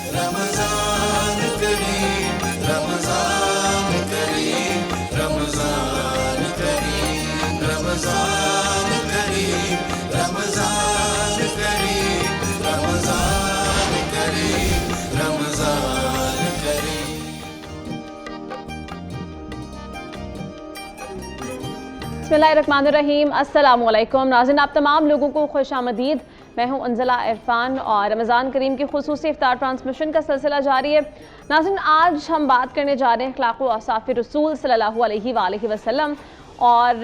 रमजान करीम, रमजान करीम, रमजान करीम, रमजान करीम, रमजान करीम, रमजान करीम, रमजान करीम। बिस्मिल्लाहिर्रहमानिर्रहीम। अस्सलामु अलैकुम नाज़रीन, आप तमाम लोगों को खुश आमदीद। मैं हूं अंजला इरफान और रमज़ान करीम की खुसूसी इफ्तार ट्रांसमिशन का सिलसिला जारी है। नाज़रीन, आज हम बात करने जा रहे हैं अखलाक़ व औसाफ़ रसूल सल्लल्लाहु अलैहि वसल्लम। और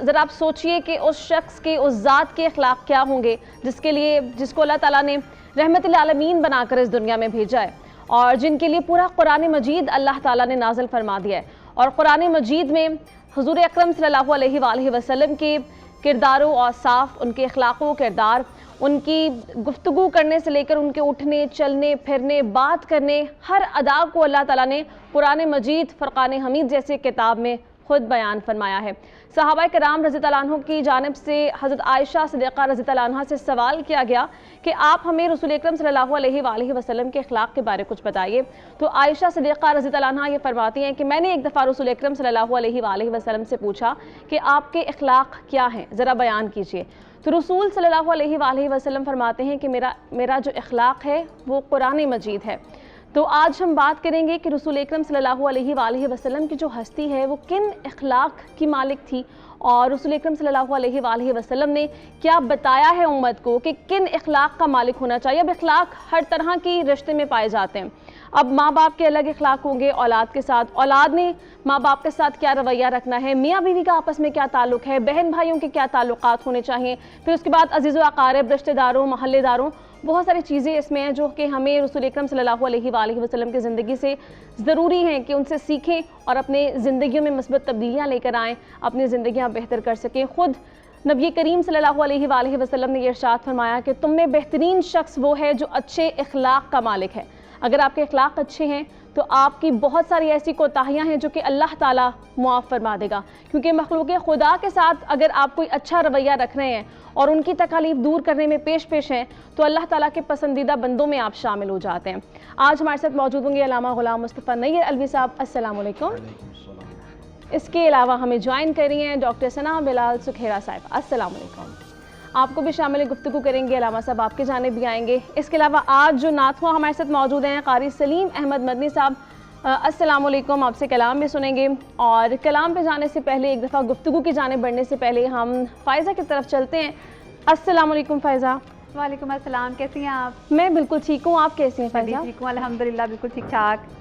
ज़रा आप सोचिए कि उस शख्स के, उस ज़ात के अखलाक़ क्या होंगे जिसको अल्लाह ताला ने रहमतुल आलमीन बनाकर इस दुनिया में भेजा है और जिनके लिए पूरा कुरान मजीद अल्लाह ताला ने नाज़िल फरमा दिया है। और कुरान मजीद में हुज़ूर अकरम सल्लल्लाहु अलैहि वसल्लम के किरदारों और औसाफ़, उनके अखलाक़ व किरदार, उनकी गुफ्तगू करने से लेकर उनके उठने, चलने, फिरने, बात करने, हर अदा को अल्लाह ताला ने कुरान मजीद, फ़ुरक़ान हमीद जैसे किताब में खुद बयान फरमाया है। सहाबा कराम रज़ी अल्लाह अन्हुम की जानिब से हज़रत आयशा सिद्दीक़ा रज़ी अल्लाह अन्हा से सवाल किया गया कि आप हमें रसूल अकरम सल्लल्लाहु अलैहि वसल्लम के अखलाक़ के बारे कुछ बताइए। तो आयशा सिद्दीक़ा रज़ी अल्लाह अन्हा ये फरमाती हैं कि मैंने एक दफ़ा रसूल अकरम सल्लल्लाहु अलैहि वसल्लम से पूछा कि आपके अखलाक़ क्या हैं, ज़रा बयान कीजिए। तो रसूल सल्लल्लाहु अलैहि वसल्लम फरमाते हैं कि मेरा जो अखलाक़ है वो कुरान मजीद है। तो आज हम बात करेंगे कि रसूल अकरम सल्लल्लाहु अलैहि वसल्लम की जो हस्ती है वो किन अखलाक़ की मालिक थी और रसूल अकरम सल्लल्लाहु अलैहि वसल्लम ने क्या बताया है उम्मत को कि किन अखलाक़ का मालिक होना चाहिए। अब अखलाक़ हर तरह की रिश्ते में पाए जाते हैं। अब माँ बाप के अलग अखलाक़ होंगे औलाद के साथ, औलाद ने माँ बाप के साथ क्या रवैया रखना है, मियाँ बीवी का आपस में क्या ताल्लुक़ है, बहन भाइयों के क्या ताल्लुक़ात होने चाहिए, फिर उसके बाद अज़ीज़ व अक़ारिब, रिश्तेदारों, महल्लेदारों, बहुत सारी चीज़ें इसमें हैं जो कि हमें रसूल अकरम सल्लल्लाहु अलैहि वसल्लम की ज़िंदगी से ज़रूरी हैं कि उनसे सीखें और अपने ज़िंदगियों में मस्बत तब्दीलियाँ लेकर आएँ, अपनी ज़िंदगियाँ बेहतर कर सकें। ख़ुद नबी करीम सल्लल्लाहु अलैहि वसल्लम ने ये इरशाद फरमाया कि तुम में बेहतरीन शख्स वो है जो अच्छे अखलाक़ का मालिक है। अगर आपके अखलाक़ अच्छे हैं तो आपकी बहुत सारी ऐसी कोताहियाँ हैं जो कि अल्लाह ताला मुआफ़ फरमा देगा, क्योंकि मखलूक़ खुदा के साथ अगर आप कोई अच्छा रवैया रख रहे हैं और उनकी तकालीफ दूर करने में पेश हैं तो अल्लाह ताला के पसंदीदा बंदों में आप शामिल हो जाते हैं। आज हमारे साथ मौजूद होंगे अल्लामा ग़ुलाम मुस्तफ़ा नय्यर अलवी साहब। अस्सलाम वालेकुम। इसके अलावा हमें ज्वाइन कर रही हैं डॉक्टर सना बिलाल सुखेरा साहिब। अस्सलाम वालेकुम। आपको भी शामिल गुफ्तगू करेंगे, अल्लामा साहब आपके जाने भी आएंगे। इसके अलावा आज जो नाथवा हमारे साथ मौजूद हैं क़ारी सलीम अहमद मदनी साहब। अस्सलाम वालेकुम। आपसे कलाम भी सुनेंगे और कलाम पे जाने से पहले एक दफ़ा गुफ्तगू की जाने बढ़ने से पहले हम फ़ायज़ा की तरफ चलते हैं। अस्सलाम वालेकुम फ़ायज़ा। वालेकुम अस्सलाम, कैसी हैं आप? मैं बिल्कुल ठीक हूँ, आप कैसी हैं फ़ायज़ा? ठीक हूँ अल्हम्दुलिल्लाह, बिल्कुल ठीक ठाक।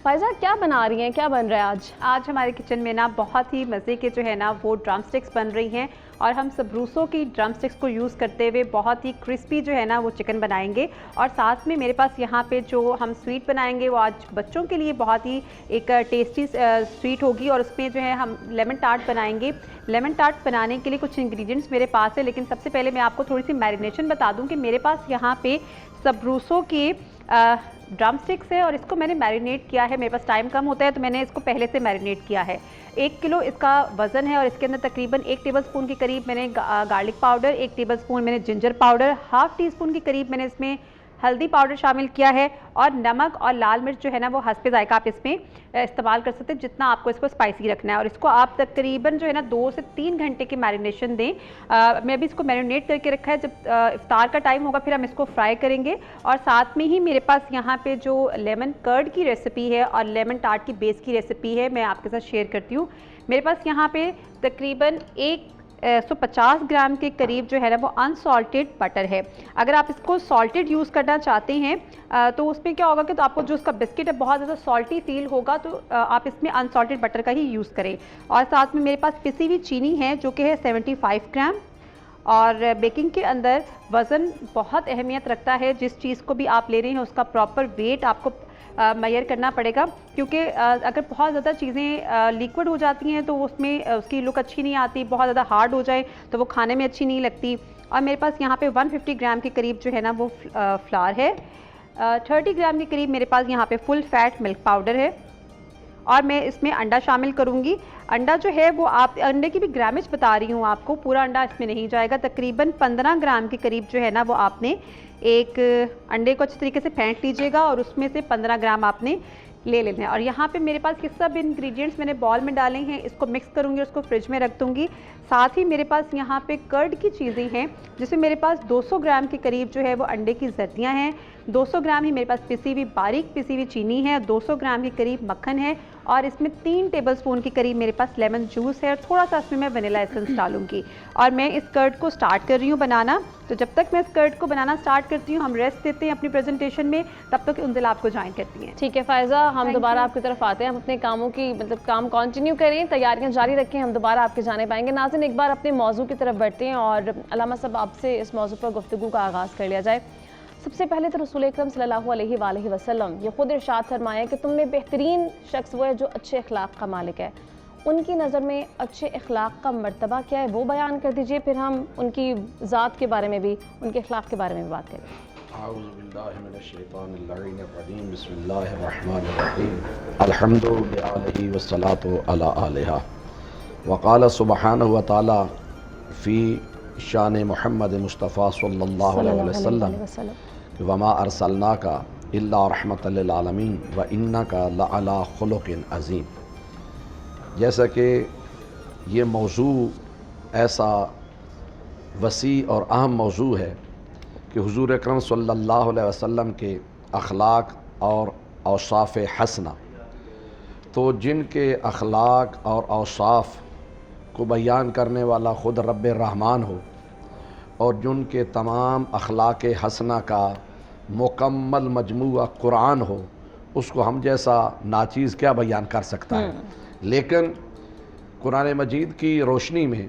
फ़ायज़ा क्या बना रही हैं, क्या बन रहा है आज? आज हमारे किचन में ना बहुत ही मज़े के जो है ना वो ड्रम स्टिक्स बन रही हैं और हम सबरूसों की ड्रम स्टिक्स को यूज़ करते हुए बहुत ही क्रिस्पी जो है ना वो चिकन बनाएंगे। और साथ में मेरे पास यहाँ पे जो हम स्वीट बनाएंगे वो आज बच्चों के लिए बहुत ही एक टेस्टी स्वीट होगी और उसमें जो है हम लेमन टार्ट बनाएंगे। लेमन टार्ट बनाने के लिए कुछ इंग्रेडिएंट्स मेरे पास है, लेकिन सबसे पहले मैं आपको थोड़ी सी मैरिनेशन बता दूँ कि मेरे पास यहाँ पे सबरूसों की ड्रम स्टिक्स है और इसको मैंने मैरिनेट किया है। मेरे पास टाइम कम होता है तो मैंने इसको पहले से मैरिनेट किया है। 1 किलो इसका वज़न है और इसके अंदर तकरीबन 1 टेबलस्पून के करीब मैंने गार्लिक पाउडर, 1 टेबलस्पून मैंने ginger powder, half tea spoon के करीब मैंने इसमें हल्दी पाउडर शामिल किया है और नमक और लाल मिर्च जो है ना वो हस्बे ज़ायक़ा आप इसमें इस्तेमाल कर सकते हैं जितना आपको इसको स्पाइसी रखना है। और इसको आप तकरीबन जो है ना 2 से 3 घंटे की मैरिनेशन दें। मैं अभी इसको मैरिनेट करके रखा है, जब इफ्तार का टाइम होगा फिर हम इसको फ्राई करेंगे। और साथ में ही मेरे पास यहाँ पे जो लेमन कर्ड की रेसिपी है और लेमन टार्ट की बेस की रेसिपी है मैं आपके साथ शेयर करती हूँ। मेरे पास यहाँ पे तकरीबन 150 ग्राम के करीब जो है ना वो अनसॉल्टेड बटर है। अगर आप इसको सॉल्टेड यूज़ करना चाहते हैं तो उसमें क्या होगा कि तो आपको जो उसका बिस्किट है बहुत ज़्यादा सॉल्टी फील होगा, तो आप इसमें अनसॉल्टेड बटर का ही यूज़ करें। और साथ में मेरे पास पिसी हुई चीनी है जो कि है 75 ग्राम। और बेकिंग के अंदर वज़न बहुत अहमियत रखता है। जिस चीज़ को भी आप ले रहे हैं उसका प्रॉपर वेट आपको मेजर करना पड़ेगा, क्योंकि अगर बहुत ज़्यादा चीज़ें लिक्विड हो जाती हैं तो उसमें उसकी लुक अच्छी नहीं आती, बहुत ज़्यादा हार्ड हो जाए तो वो खाने में अच्छी नहीं लगती। और मेरे पास यहाँ पे 150 ग्राम के करीब जो है ना वो फ्लावर है। 30 ग्राम के करीब मेरे पास यहाँ पे फुल फैट मिल्क पाउडर है और मैं इसमें अंडा शामिल करूँगी। انڈا جو ہے وہ آپ انڈے کی بھی گرامج بتا رہی ہوں آپ کو، پورا انڈا اس میں نہیں جائے گا، تقریباً 15 گرام کے قریب جو ہے نا وہ آپ نے ایک انڈے کو اچھی طریقے سے پھینٹ لیجئے گا اور اس میں سے 15 گرام آپ نے لے لینا ہے. اور یہاں پہ میرے پاس یہ سب انگریڈینٹس میں نے بال میں ڈالے ہیں، اس کو مکس کروں گی اور اس کو فریج میں رکھ دوں گی. ساتھ ہی میرے پاس یہاں پہ کرڈ کی چیزیں ہیں جس میں میرے پاس 200 گرام کے قریب جو ہے وہ انڈے کی زردیاں ہیں، 200 گرام ہی میرے پاس پسی ہوئی باریک پسی ہوئی چینی ہے، 200 گرام کے قریب مکھن ہے اور اس میں 3 ٹیبل سپون کے قریب میرے پاس لیمن جوس ہے اور تھوڑا سا اس میں ونیلا ایسنس ڈالوں گی. اور میں اس کرڈ کو سٹارٹ کر رہی ہوں بنانا. تو جب تک میں اس کرڈ کو بنانا سٹارٹ کرتی ہوں ہم ریسٹ دیتے ہیں اپنی پریزنٹیشن میں، تب تک انزل آپ کو جوائن کرتی ہیں. ٹھیک ہے فائزہ، ہم دوبارہ آپ کی طرف آتے ہیں. ہم اپنے کاموں کی کام کنٹینیو کریں، تیاریاں جاری رکھیں، ہم دوبارہ آپ کی جانب آئیں گے. ناظرین ایک بار اپنے موضوع کی طرف بڑھتے ہیں اور علامہ صاحب آپ سے اس موضوع پر گفتگو کا آغاز کر لیا جائے. سب سے پہلے تو رسول اکرم صلی اللہ علیہ وآلہ وسلم یہ خود ارشاد فرمایا کہ تم میں بہترین شخص وہ ہے جو اچھے اخلاق کا مالک ہے. ان کی نظر میں اچھے اخلاق کا مرتبہ کیا ہے وہ بیان کر دیجئے، پھر ہم ان کی ذات کے بارے میں بھی، ان کے اخلاق کے بارے میں بھی بات کریں. اعوذ باللہ من الشیطان اللعین الرجیم، بسم اللہ الرحمن الرحیم، الحمد للہ والصلاة علی آلہا. وقال سبحانہ وتعالی فی شان محمد مصطفیٰ صلی اللہ علیہ وسلم وما ارسلناک الا رحمۃ للعالمین وانک لعلی خلق عظیم. جیسا کہ یہ موضوع ایسا وسیع اور اہم موضوع ہے کہ حضور اکرم صلی اللہ علیہ وسلم کے اخلاق اور اوصاف حسنہ، تو جن کے اخلاق اور اوصاف کو بیان کرنے والا خود رب الرحمن ہو اور جن کے تمام اخلاق حسنہ کا مکمل مجموعہ قرآن ہو، اس کو ہم جیسا ناچیز کیا بیان کر سکتا ہے. لیکن قرآن مجید کی روشنی میں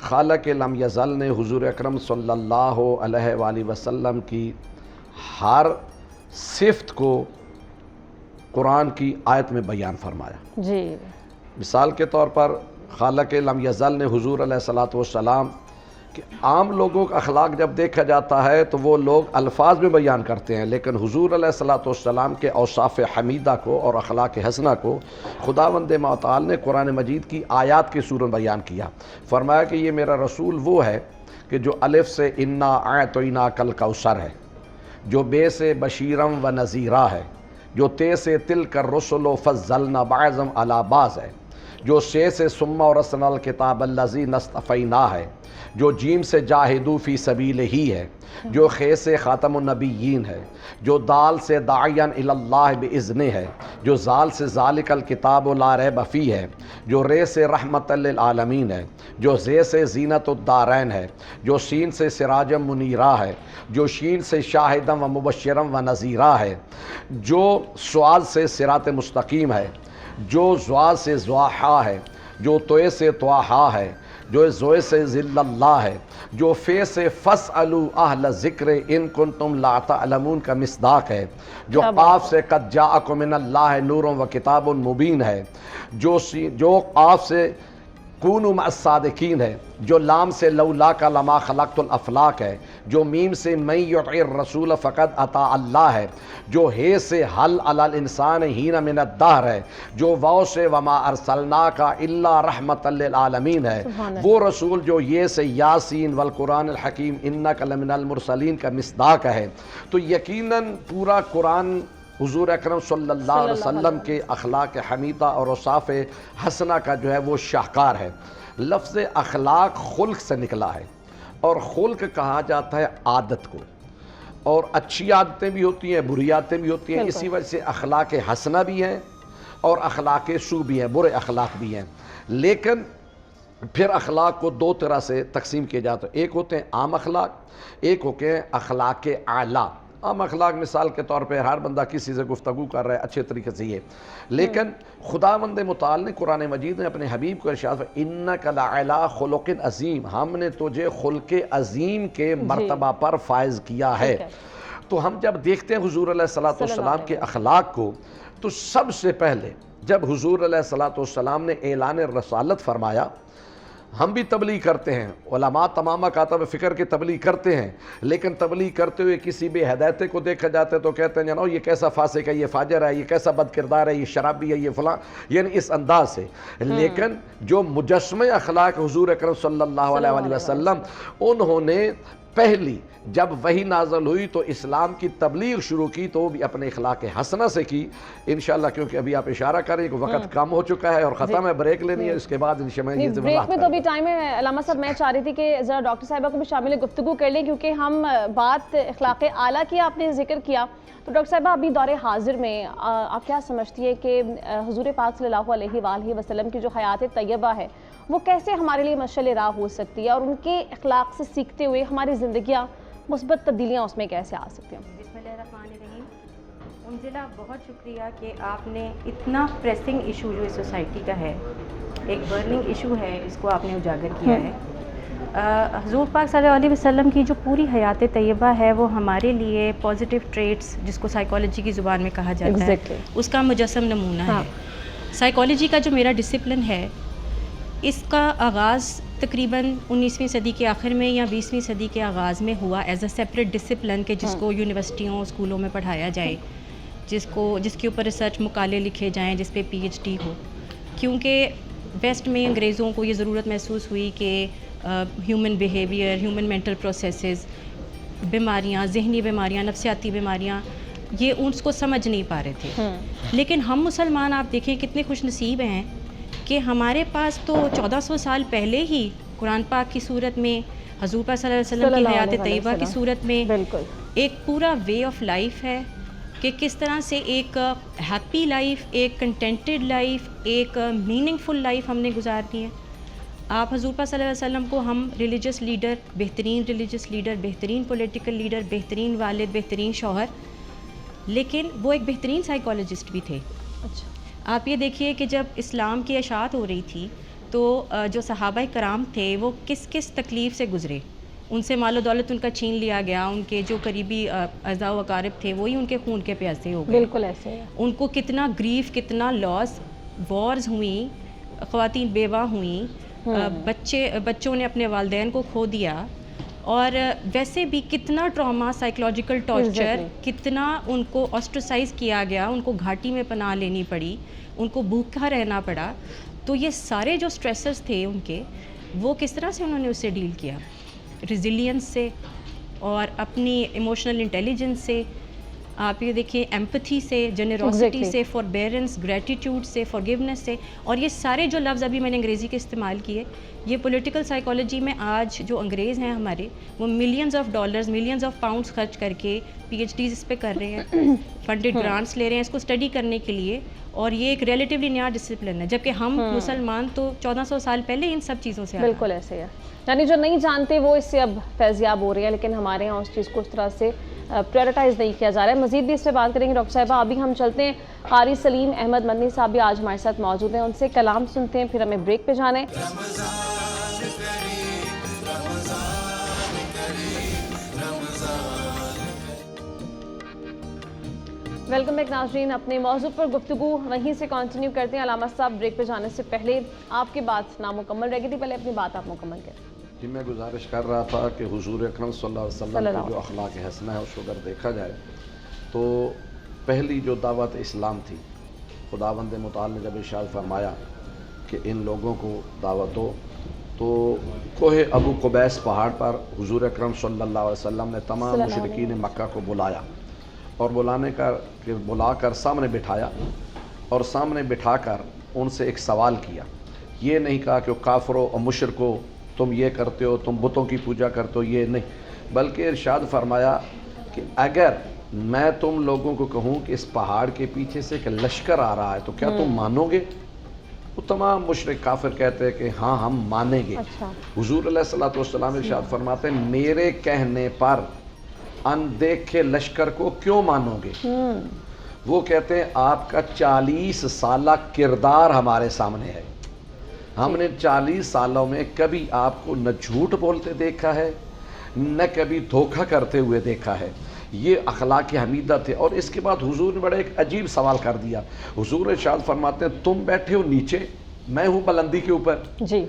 خالق لم یزل نے حضور اکرم صلی اللہ علیہ وآلہ وسلم کی ہر صفت کو قرآن کی آیت میں بیان فرمایا. جی مثال کے طور پر خالق لم یزل نے حضور علیہ السلام کہ عام لوگوں کا اخلاق جب دیکھا جاتا ہے تو وہ لوگ الفاظ میں بیان کرتے ہیں، لیکن حضور علیہ السلام کے اوصاف حمیدہ کو اور اخلاق حسنہ کو خداوند متعال نے قرآن مجید کی آیات کی صورت میں بیان کیا. فرمایا کہ یہ میرا رسول وہ ہے کہ جو الف سے انا اعطیناک الکوثر ہے، جو بے سے بشیرم و نذیرہ ہے، جو تے سے تلک الرسل فضلنا بعضهم علی بعض ہے، جو شے سے ثم ورثنا الکتاب الذی نصطفینا ہے، جو جیم سے جاہدو فی سبیل ہی ہے، جو خے سے خاتم النبیین ہے، جو دال سے داعین الی اللہ باذنہ ہے، جو زال سے ذالک الکتاب لا ریب فیہ ہے، جو رے سے رحمت للعالمین ہے، جو زے سے زینت الدارین ہے، جو سین سے سراج منیرہ ہے، جو شین سے شاہدم و مبشرم و نذیرہ ہے، جو سواد سے صراط مستقیم ہے، جو زوا سے زواحا ہے، جو توئے سے طواحا ہے، جو زوئے سے ذل اللہ ہے، جو فے سے فاسألوا اہل ذکر ان کنتم لا تعلمون کا مصداق ہے، جو قاف سے قد جاءکم من اللہ نور و کتاب مبین ہے، جو قاف سے کونوا مع الصادقین ہے، جو لام سے لولاک لما خلقت الافلاق ہے، جو میم سے من یطع الرسول فقد اطاع اللہ ہے، جو ہے سے حل علی الانسان حین من الدہر ہے، جو واو سے وما ارسلناک الا رحمۃ للعالمین ہے، وہ رسول جو یہ سے یاسین والقرآن الحکیم انک لمن المرسلین کا مصداق ہے. تو یقیناً پورا قرآن حضور اکرم صلی اللہ علیہ وسلم کے اخلاق حمیدہ اور اوصاف حسنہ کا جو ہے وہ شاہکار ہے. لفظ اخلاق خلق سے نکلا ہے اور خلق کہا جاتا ہے عادت کو، اور اچھی عادتیں بھی ہوتی ہیں، بری عادتیں بھی ہوتی ہیں. اسی وجہ سے اخلاق حسنہ بھی ہیں اور اخلاق سو بھی ہیں، برے اخلاق بھی ہیں. لیکن پھر اخلاق کو دو طرح سے تقسیم کیے جاتے ہیں. ایک ہوتے ہیں عام اخلاق، ایک ہوتے ہیں اخلاق اعلیٰ. عام اخلاق مثال کے طور پہ ہر بندہ کسی سے گفتگو کر رہا ہے اچھے طریقے سے، یہ لیکن خداوند متعال نے قرآن مجید نے اپنے حبیب کو ارشاد فرمایا انک لعلی خلق عظیم، ہم نے تجھے خلق عظیم کے مرتبہ پر فائز کیا ہے. تو ہم جب دیکھتے ہیں حضور علیہ السلام کے اخلاق کو، تو سب سے پہلے جب حضور علیہ السلام نے اعلان رسالت فرمایا ہم بھی تبلیغ کرتے ہیں، علماء تمام کاتب فکر کی تبلیغ کرتے ہیں، لیکن تبلیغ کرتے ہوئے کسی بھی ہدایت کو دیکھا جاتا ہے تو کہتے ہیں جناب یہ کیسا فاسق ہے، یہ فاجر ہے، یہ کیسا بد کردار ہے، یہ شرابی ہے، یہ فلاں، یعنی اس انداز سے. لیکن جو مجسمہ اخلاق حضور اکرم صلی اللہ علیہ وآلہ وسلم، انہوں نے پہلی جب وحی نازل ہوئی تو اسلام کی تبلیغ شروع کی تو وہ بھی اپنے اخلاق حسنہ سے کی انشاءاللہ. کیونکہ ابھی آپ اشارہ کریں کہ وقت کم ہو چکا ہے اور ختم ہے، بریک لینی ہے، اس کے بعد انشاءاللہ یہ بریک میں تو ابھی ٹائم ہے. علامہ صاحب میں چاہ رہی تھی کہ ذرا ڈاکٹر صاحبہ کو بھی شامل گفتگو کر لیں، کیونکہ ہم بات اخلاق اعلیٰ کی آپ نے ذکر کیا. تو ڈاکٹر صاحبہ ابھی دور حاضر میں آپ کیا سمجھتی ہے کہ حضور پاک صلی اللہ علیہ وآلہ وسلم کی جو حیات طیبہ ہے وہ کیسے ہمارے لیے مشعل راہ ہو سکتی ہے، اور ان کے اخلاق سے سیکھتے ہوئے ہماری زندگیاں مثبت تبدیلیاں اس میں کیسے آ سکتی ہیں؟ بسم اللہ الرحمن الرحیم. انزلہ بہت شکریہ کہ آپ نے اتنا پریسنگ ایشو جو اس سوسائٹی کا ہے، ایک برننگ ایشو ہے، اس کو آپ نے اجاگر کیا ہے. حضور پاک صلی اللہ علیہ وسلم کی جو پوری حیات طیبہ ہے وہ ہمارے لیے پازیٹیو ٹریٹس، جس کو سائیکالوجی کی زبان میں کہا جاتا ہے، اس کا مجسم نمونہ ہے. سائیکالوجی کا جو میرا ڈسپلن ہے، اس کا آغاز تقریباً 19ویں صدی کے آخر میں یا 20ویں صدی کے آغاز میں ہوا ایز اے سیپریٹ ڈسپلن، کہ جس کو یونیورسٹیوں اسکولوں میں پڑھایا جائے، جس کے اوپر ریسرچ مقالے لکھے جائیں، جس پہ PhD ہو. کیونکہ ویسٹ میں انگریزوں کو یہ ضرورت محسوس ہوئی کہ human behaviour, human mental processes, بیماریاں، ذہنی بیماریاں، نفسیاتی بیماریاں، یہ اس کو سمجھ نہیں پا رہے تھے. لیکن ہم مسلمان آپ دیکھیں کتنے خوش نصیب ہیں کہ ہمارے پاس تو 1400 سال پہلے ہی قرآن پاک کی صورت میں، حضور پاک صلی اللہ علیہ وسلم کی حیات طیبہ کی صورت میں ایک پورا وے آف لائف ہے کہ کس طرح سے ایک ہیپی لائف، ایک کنٹینٹڈ لائف، ایک میننگ فل لائف ہم نے گزارنی ہے. آپ حضور پاک صلی اللہ علیہ وسلم کو ہم ریلیجس لیڈر، بہترین ریلیجس لیڈر، بہترین پولیٹیکل لیڈر، بہترین والد، بہترین شوہر، لیکن وہ ایک بہترین سائیکالوجسٹ بھی تھے. اچھا، آپ یہ دیکھیے کہ جب اسلام کی اشاعت ہو رہی تھی تو جو صحابہ کرام تھے وہ کس کس تکلیف سے گزرے. ان سے مال و دولت ان کا چھین لیا گیا، ان کے جو قریبی اعضاء و اقارب تھے وہی ان کے خون کے پیاسے ہو گئے. بالکل ایسے ہے. ان کو کتنا گریف، کتنا لاس، وارز ہوئیں، خواتین بیوہ ہوئیں، بچوں نے اپنے والدین کو کھو دیا، اور ویسے بھی کتنا ٹراما، سائیکولوجیکل ٹارچر، کتنا ان کو آسٹرسائز کیا گیا، ان کو گھاٹی میں پناہ لینی پڑی، ان کو بھوکا رہنا پڑا. تو یہ سارے جو سٹریسرز تھے ان کے، وہ کس طرح سے انہوں نے اس سے ڈیل کیا؟ ریزیلینس سے اور اپنی ایموشنل انٹیلیجنس سے. آپ یہ دیکھیں ایمپتھی سے، جنروسٹی سے، فوربیرنس، گریٹیٹیوڈ سے، فورگیونیس سے. اور یہ سارے جو لفظ ابھی میں نے انگریزی کے استعمال کیے، یہ پولیٹیکل سائیکالوجی میں آج جو انگریز ہیں ہمارے، وہ millions of dollars, millions of pounds خرچ کر کے PhDs اس پہ کر رہے ہیں، فنڈڈ گرانٹس لے رہے ہیں اس کو اسٹڈی کرنے کے لیے. اور یہ ایک ریلیٹیولی نیا ڈسپلن ہے، جبکہ ہم مسلمان تو 1400 سال پہلے ان سب چیزوں سے بالکل ایسے ہے. یعنی جو نہیں جانتے وہ اس سے اب فیضیاب ہو رہے ہیں، لیکن ہمارے یہاں اس چیز کو اس طرح سے پریورٹائز نہیں کیا جا رہا ہے. مزید بھی اس پہ بات کریں گے ڈاکٹر صاحبہ. ابھی ہم چلتے ہیں، قاری سلیم احمد مدنی صاحب بھی آج ہمارے ساتھ موجود ہیں، ان سے کلام سنتے ہیں، پھر ہمیں بریک پہ جانا ہے. ویلکم بیک ناظرین. اپنے موضوع پر گفتگو وہیں سے کنٹینیو کرتے ہیں. علامہ صاحب بریک پہ جانے سے پہلے آپ کی بات نامکمل رہ گئی تھی، پہلے اپنی بات آپ مکمل کریں. جی میں گزارش کر رہا تھا کہ حضور اکرم صلی اللہ علیہ وسلم کی جو اخلاق حسنہ ہے اس کو اگر دیکھا جائے تو پہلی جو دعوت اسلام تھی، خداوند متعال نے جب ارشاد فرمایا کہ ان لوگوں کو دعوت دو، تو کوہ ابو قبیس پہاڑ پر حضور اکرم صلی اللہ علیہ وسلم نے تمام مشرکین مکہ کو بلایا، اور بلا کر سامنے بٹھایا، اور سامنے بٹھا کر ان سے ایک سوال کیا. یہ نہیں کہا کہ کافروں اور مشرکوں تم یہ کرتے ہو، تم بتوں کی پوجا کرتے ہو، یہ نہیں، بلکہ ارشاد فرمایا کہ اگر میں تم لوگوں کو کہوں کہ اس پہاڑ کے پیچھے سے ایک لشکر آ رہا ہے تو کیا تم مانو گے؟ وہ تمام مشرک کافر کہتے ہیں کہ ہاں ہم مانیں گے. حضور علیہ الصلوۃ والسلام ارشاد فرماتے ہیں میرے کہنے پر اندیکھے لشکر کو کیوں مانو گے؟ وہ کہتے ہیں آپ کا 40 سالہ کردار ہمارے سامنے ہے، ہم نے 40 سالوں میں کبھی آپ کو نہ جھوٹ بولتے دیکھا ہے، نہ کبھی دھوکہ کرتے ہوئے دیکھا ہے. یہ اخلاق حمیدہ تھے. اور اس کے بعد حضور نے بڑا ایک عجیب سوال کر دیا. حضور ارشاد فرماتے ہیں تم بیٹھے ہو نیچے، میں ہوں بلندی کے اوپر. جی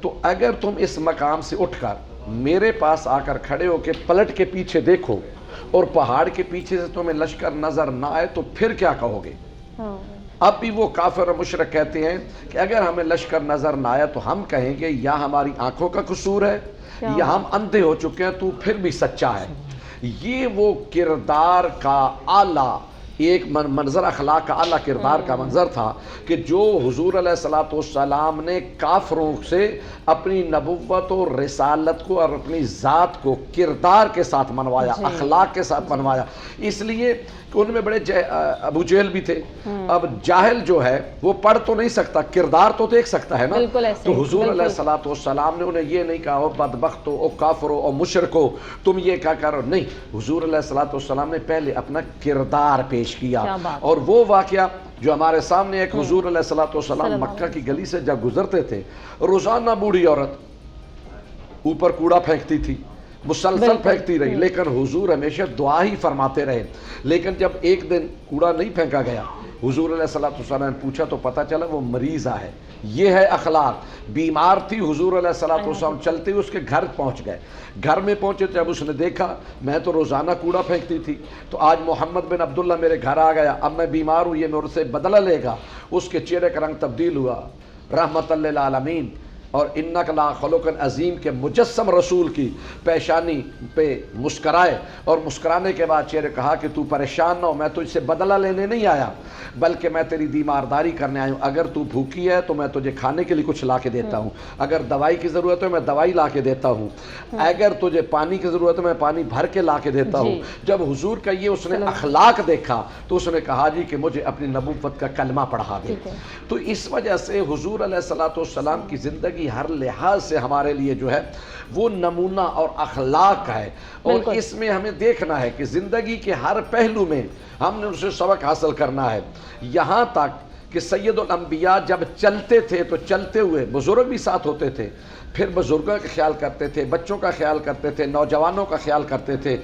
تو اگر تم اس مقام سے اٹھ کر میرے پاس آ کر کھڑے ہو کے پلٹ کے پیچھے دیکھو اور پہاڑ کے پیچھے سے تمہیں لشکر نظر نہ آئے تو پھر کیا کہو گے؟ اب بھی وہ کافر اور مشرک کہتے ہیں کہ اگر ہمیں لشکر نظر نہ آیا تو ہم کہیں گے یا ہماری آنکھوں کا قصور ہے یا ہم اندھے ہو چکے ہیں، تو پھر بھی سچا ہے۔ یہ وہ کردار کا اعلیٰ ایک منظر، اخلاق کا اعلیٰ کردار کا منظر تھا کہ جو حضور علیہ الصلوۃ والسلام نے کافروں سے اپنی نبوت اور رسالت کو اور اپنی ذات کو کردار کے ساتھ منوایا، اخلاق کے ساتھ منوایا۔ اس لیے کہ ان میں بڑے ابو جہل بھی تھے۔ اب جاہل جو ہے وہ پڑھ تو نہیں سکتا، کردار تو دیکھ سکتا ہے نا۔ تو حضور علیہ الصلوۃ والسلام نے انہیں یہ نہیں کہا او بدبختو او کافرو او مشرکو تم یہ کیا کرو، نہیں، حضور علیہ الصلوۃ والسلام نے پہلے اپنا کردار پیش کیا۔ اور وہ واقعہ جو ہمارے سامنے ایک حضور علیہ الصلوۃ والسلام مکہ کی گلی سے جب گزرتے تھے، روزانہ بوڑھی عورت اوپر کوڑا پھینکتی تھی، مسلسل پھینکتی رہی، لیکن حضور ہمیشہ دعا ہی فرماتے رہے۔ لیکن جب ایک دن کوڑا نہیں پھینکا گیا، حضور علیہ الصلوۃ والسلام نے پوچھا تو پتہ چلا وہ مریضہ ہے۔ یہ ہے اخلاق۔ بیمار تھی، حضور علیہ الصلوۃ والسلام چلتے ہوئے اس کے گھر پہنچ گئے۔ گھر میں پہنچے جب اس نے دیکھا میں تو روزانہ کوڑا پھینکتی تھی، تو آج محمد بن عبداللہ میرے گھر آ گیا، اب میں بیمار ہوں، یہ میرے سے بدلہ لے گا۔ اس کے چہرے کا رنگ تبدیل ہوا، رحمت للعالمین اور انک لا خلق عظیم کے مجسم رسول کی پیشانی پہ مسکرائے، اور مسکرانے کے بعد چہرے کہا کہ تو پریشان نہ ہو، میں تجھ سے بدلہ لینے نہیں آیا بلکہ میں تیری دیمارداری کرنے آیا ہوں۔ اگر تو بھوکی ہے تو میں تجھے کھانے کے لیے کچھ لا کے دیتا ہوں، اگر دوائی کی ضرورت ہے میں دوائی لا کے دیتا ہوں، اگر تجھے پانی کی ضرورت ہے میں پانی بھر کے لا کے دیتا ہوں۔ جب حضور کا یہ اس نے اخلاق دیکھا تو اس نے کہا جی کہ مجھے اپنی نبوت کا کلمہ پڑھا دے۔ تو اس وجہ سے حضور علیہ الصلوۃ والسلام کی زندگی ہر لحاظ سے ہمارے لیے جو ہے وہ نمونہ اور اخلاق ہے، اور اس میں ہمیں دیکھنا ہے کہ زندگی کے ہر پہلو میں ہم نے ان سے سبق حاصل کرنا ہے۔ یہاں تک کہ سید الانبیاء جب چلتے تھے تو چلتے ہوئے بزرگ بھی ساتھ ہوتے تھے، پھر بزرگوں کا خیال کرتے تھے، بچوں کا خیال کرتے تھے، نوجوانوں کا خیال کرتے تھے،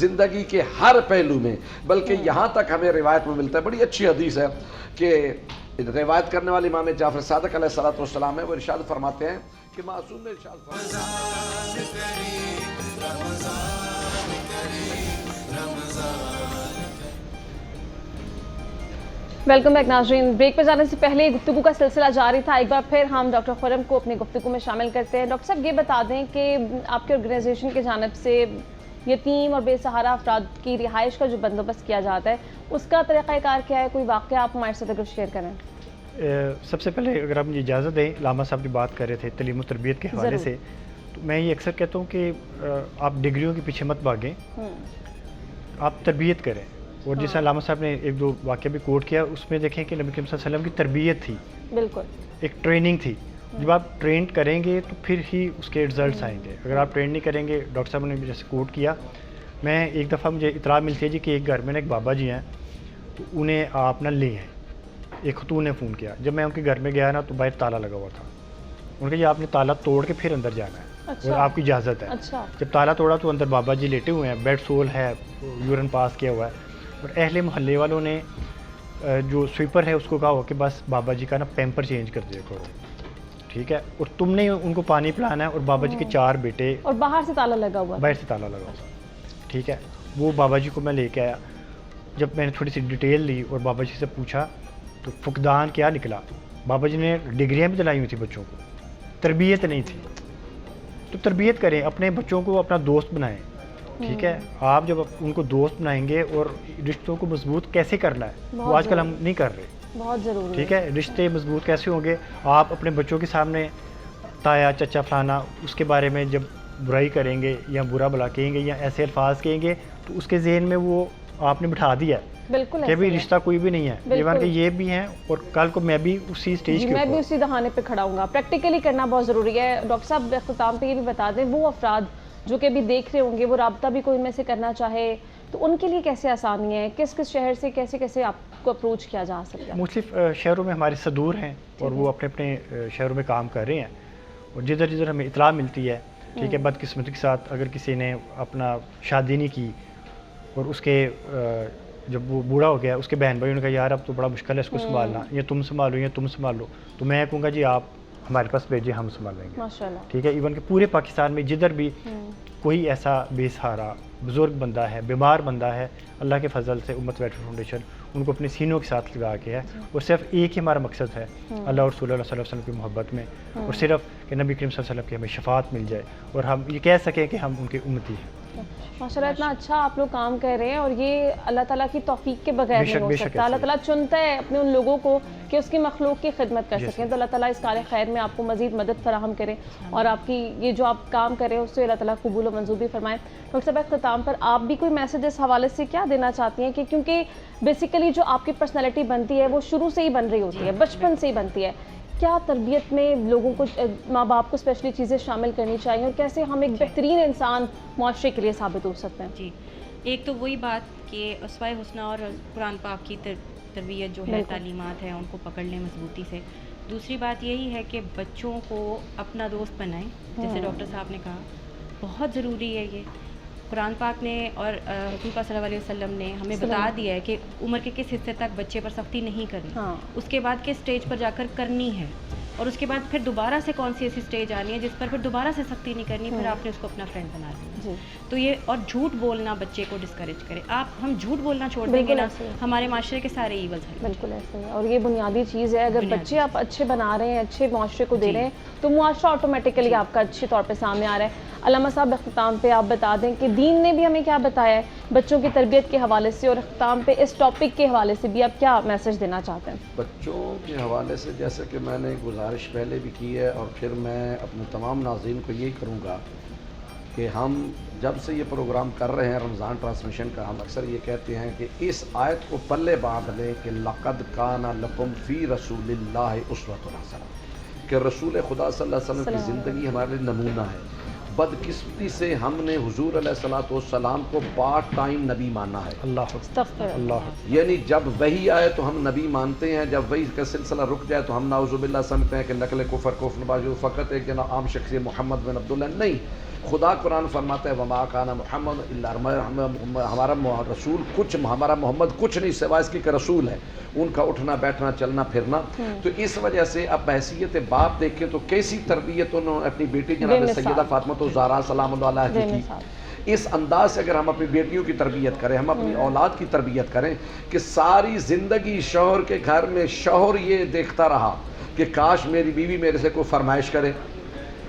زندگی کے ہر پہلو میں۔ بلکہ یہاں تک ہمیں روایت میں ملتا ہے، بڑی اچھی حدیث ہے کہ روایت کرنے والے امام جعفر صادق علیہ الصلوۃ والسلام ہے، وہ ارشاد فرماتے ہیں کہ معصوم نے ارشاد ویلکم بیک ناظرین۔ بریک پہ جانے سے پہلے گفتگو کا سلسلہ جاری تھا، ایک بار پھر ہم ڈاکٹر خرم کو اپنی گفتگو میں شامل کرتے ہیں۔ ڈاکٹر صاحب یہ بتا دیں کہ آپ کے آرگنائزیشن کی جانب سے یتیم اور بے سہارا افراد کی رہائش کا جو بندوبست کیا جاتا ہے اس کا طریقہ کار کیا ہے؟ کوئی واقعہ آپ ہمارے ساتھ اگر شیئر کریں۔ سب سے پہلے اگر آپ مجھے اجازت دیں، علامہ صاحب جو بات کر رہے تھے تعلیم و تربیت کے حوالے سے، تو میں یہ اکثر کہتا ہوں کہ آپ ڈگریوں کے پیچھے مت بھاگیں، آپ تربیت کریں۔ اور جیسا علامہ صاحب نے ایک دو واقعہ بھی کوٹ کیا، اس میں دیکھیں کہ نبی کریم صلی اللہ علیہ وسلم کی تربیت تھی، بالکل ایک ٹریننگ تھی۔ جب آپ ٹرینڈ کریں گے تو پھر ہی اس کے رزلٹس آئیں گے۔ اگر آپ ٹرینڈ نہیں کریں گے، ڈاکٹر صاحب نے جیسے کوٹ کیا، میں ایک دفعہ مجھے اطلاع ملتی ہے جی کہ ایک گھر میں ایک بابا جی ہیں، تو انہیں آپ نہ لی ہیں۔ ایک خاتون نے فون کیا، جب میں ان کے گھر میں گیا نا تو باہر تالا لگا ہوا تھا۔ ان کا جی آپ نے تالا توڑ کے پھر اندر جانا ہے اور آپ کی اجازت ہے۔ جب تالا توڑا تو اندر بابا جی لیٹے ہوئے ہیں، بیڈ سول ہے، یورن پاس کیا ہوا ہے، اور اہل محلے والوں نے جو سویپر ہے اس کو کہا ہوا کہ بس بابا جی کا نا پیمپر چینج کر دیا کرو، ٹھیک ہے، اور تم نے ان کو پانی پلانا ہے۔ اور بابا جی کے 4 بیٹے، اور باہر سے تالا لگا ہوا، باہر سے تالا لگا ہوا، ٹھیک ہے۔ وہ بابا جی کو میں لے کے آیا، جب میں نے تھوڑی سی ڈیٹیل لی اور بابا جی سے پوچھا تو فقدان کیا نکلا، بابا جی نے ڈگریاں بھی دلائی ہوئی تھی بچوں کو، تربیت نہیں تھی۔ تو تربیت کریں، اپنے بچوں کو اپنا دوست بنائیں، ٹھیک ہے۔ آپ جب ان کو دوست بنائیں گے، اور رشتوں کو مضبوط کیسے کرنا ہے وہ آج کل ہم نہیں کر رہے، بہت ضروری، ٹھیک ہے۔ رشتے مضبوط کیسے ہوں گے؟ آپ اپنے بچوں کے سامنے تایا چچا فلانا اس کے بارے میں جب برائی کریں گے یا برا بلا کہیں گے یا ایسے الفاظ کہیں گے تو اس کے ذہن میں وہ آپ نے بٹھا دیا ہے بالکل کہ بھی رشتہ کوئی بھی نہیں ہے، ایون کہ یہ بھی ہیں اور کل کو میں بھی اسی سٹیج کے میں بھی اسی دہانے پہ کھڑا ہوں گا۔ پریکٹیکلی کرنا بہت ضروری ہے۔ ڈاکٹر صاحب اختتام پہ یہ بھی بتا دیں، وہ افراد جو کہ بھی دیکھ رہے ہوں گے، وہ رابطہ بھی کوئی ان میں سے کرنا چاہے تو ان کے لیے کیسے آسانی ہے؟ کس کس شہر سے کیسے آپ کو اپروچ کیا جا سکتا ہے؟ مختلف شہروں میں ہمارے صدور ہیں اور وہ اپنے اپنے شہروں میں کام کر رہے ہیں، اور جدھر جدھر ہمیں اطلاع ملتی ہے، ٹھیک ہے، بدقسمتی کے ساتھ اگر کسی نے اپنا شادی نہیں کی اور اس کے جب وہ بوڑھا ہو گیا، اس کے بہن بھائیوں نے کہا یار اب تو بڑا مشکل ہے اس کو سنبھالنا، یا تم سنبھالو یا تم سنبھالو، تو میں کہوں گا جی آپ हमारे पास भेजिए, हम संभालेंगे। माशाल्लाह। ठीक है, इवन कि पूरे पाकिस्तान में जिधर भी कोई ऐसा बेसहारा बुज़ुर्ग बंदा है, बीमार बंदा है, अल्लाह के फजल से उम्मत वेलफेयर फाउंडेशन उनको अपने सीनों के साथ लगा के है। और सिर्फ एक ही हमारा मकसद है, अल्लाह और रसूल सल्लल्लाहु अलैहि वसल्लम की मोहब्बत में, और सिर्फ कि नबी करीम सल्लल्लाहु अलैहि वसल्लम की हमें शफात मिल जाए और हम ये कह सकें कि हम उनके उम्मती हैं। माशाल्लाह, इतना अच्छा आप लोग काम कर रहे हैं और ये अल्लाह ताला की तौफीक के बगैर नहीं हो सकता। अल्लाह ताला चुनता है अपने उन लोगों को कि उसकी मखलूक की खिदमत कर सकें। तो अल्लाह ताला इस कार्य खैर में आपको मज़ीद मदद फराहम करे और आपकी ये जो आप काम कर रहे हैं उससे अल्लाह ताला कबूल और मंजूर भी फरमाएं। डॉक्टर साहब, ख़िताम पर आप भी कोई मैसेज इस हवाले से क्या देना चाहती हैं कि क्योंकि बेसिकली जो आपकी पर्सनैलिटी बनती है वो शुरू से ही बन रही होती है, बचपन से ही बनती है, क्या तरबियत में लोगों को, माँ बाप को स्पेशली चीज़ें शामिल करनी चाहिए और कैसे हम एक बेहतरीन इंसान मुआशरे के लिए साबित हो सकते हैं? जी, एक तो वही बात कि अस्वाए हुस्ना और कुरान पाक की तरबियत जो है, तालीमात है, उनको पकड़ लें मजबूती से। दूसरी बात यही है कि बच्चों को अपना दोस्त बनाएं, जैसे डॉक्टर साहब ने कहा, बहुत ज़रूरी है ये। कुरान पाक ने और हुज़ूर पाक सल्लल्लाहु अलैहि वसल्लम ने हमें बता दिया है कि उम्र के किस हिस्से तक बच्चे पर सख्ती नहीं करनी, उसके बाद किस स्टेज पर जाकर करनी है, और उसके बाद फिर दोबारा से कौन सी ऐसी स्टेज आनी है जिस पर फिर दोबारा से सख्ती नहीं करनी, फिर आपने उसको अपना फ्रेंड बना लिया। तो ये, और झूठ बोलना बच्चे को डिस्करेज करे। हम झूठ बोलना छोड़ देंगे ना, हमारे माशरे के सारे ईवल्स हैं। बिल्कुल ऐसे ही, और ये बुनियादी चीज़ है। अगर बच्चे आप अच्छे बना रहे हैं, अच्छे मुआशरे को दे रहे हैं, तो मुआशरा ऑटोमेटिकली आपका अच्छे तौर पे सामने आ रहा है। अल्लामा साहब, अख्ताम पे आप बता दें कि दीन ने भी हमें क्या बताया है बच्चों की तरबियत के हवाले से, और अख्ताम पे इस टॉपिक के हवाले से भी आप क्या मैसेज देना चाहते हैं? बच्चों के हवाले से जैसे कि मैंने गुजारिश पहले भी की है और फिर मैं अपने तमाम नाज़रीन को यही करूँगा कि हम जब से ये प्रोग्राम कर रहे हैं रमज़ान ट्रांसमिशन का, हम अक्सर ये कहते हैं कि इस आयत को पल्ले बांध लें कि लक़द काना लकुम फ़ी रसूलिल्लाहि उस्वतुन हसना, कि रसूल खुदा सल्लल्लाहु अलैहि वसल्लम की ज़िंदगी हमारे लिए नमूना है। बदकिस्मती से हमने हुजूर अलैहिस्सलातु वस्सलाम को पार्ट टाइम नबी माना है। अल्लाह, यानी जब वही आए तो हम नबी मानते हैं, जब वही का सिलसिला रुक जाए तो हम नाउज़ुबिल्लाह समझते हैं कि नकल कुफर कुफ्र बाजू फ़कत एक जना आम शख्स मोहम्मद बिन अब्दुल्लाह नहीं। खुदा कुरान फरमाता है वमा काना मोहम्मद इल्ला हमारा रसूल कुछ, हमारा मोहम्मद कुछ नहीं सिवाय इसकी का रसूल है, उनका उठना बैठना चलना फिरना। तो इस वजह से अब हैसियत बाप देखें तो कैसी तरबियत उन्होंने अपनी बेटी जनाब सैयदा फातिमा ज़हरा सलामुल्लाह अलैहा की। इस अंदाज से अगर हम अपनी बेटियों की तरबियत करें, हम अपनी औलाद की तरबियत करें कि सारी ज़िंदगी शौहर के घर में शौहर ये देखता रहा कि काश मेरी बीवी मेरे से कोई फरमाइश करे,